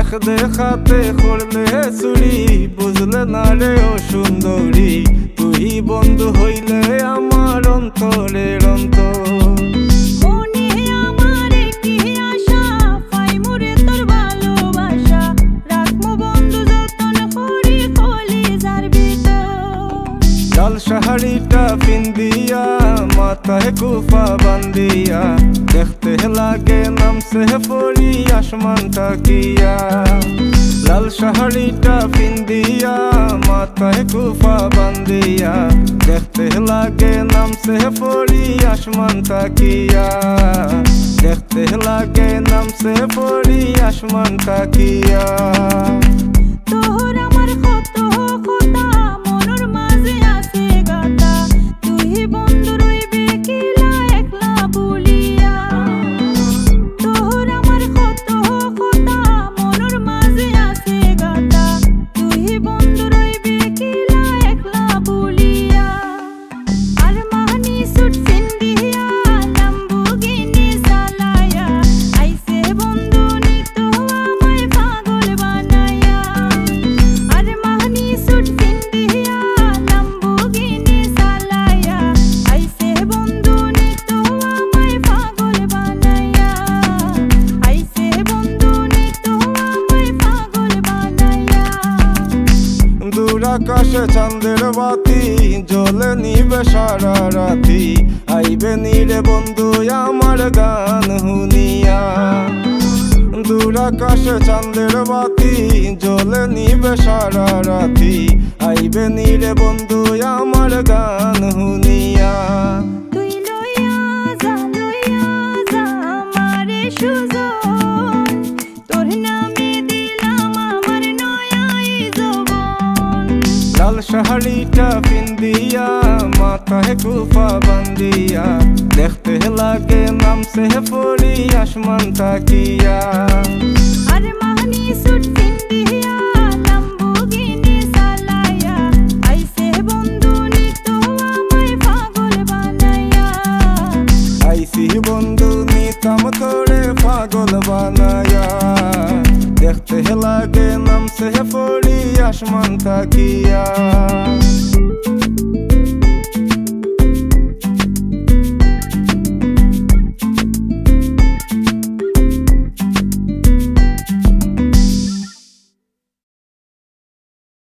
এক দেখাতে করলে চুরি, বুঝলে না রে ও সুন্দরী, তুই বন্ধু হইলে আমার অন্তরের অন্তর। লাল শাড়িটা পিন্দিয়া মাথায় কুফা বান্দিয়া, দেখতে লাগে নামছে পরি আসমানটা কিয়া। লাল শাড়িটা পিন্দিয়া মাথায় কুফা বান্দিয়া, দেখতে লাগে নামছে পরি আসমানটা কিয়া। দেখতে লাগে নামছে পরি আসমানটা কিয়া। আকাশে চাঁদের বাতি জ্বলে নিবে সারা রাতি, আইবে নীরে বন্ধু আমার গান হুনিয়া। দূর আকাশে চাঁদের বাতি জ্বলে নিবে সারা রাতি, আইবে নীরে বন্ধু আমার গান হুনিয়া। লাল শাড়িটা পিন্দিয়া মাথায় কুফা বান্দিয়া, দেখতে লাগে নামছে পরি আসমানটা কিয়া। আইসি বন্ধু নিতাম তোরে পাগল বানায়া, দেখতে লাগে নামছে পরি আসমানটা কিয়া।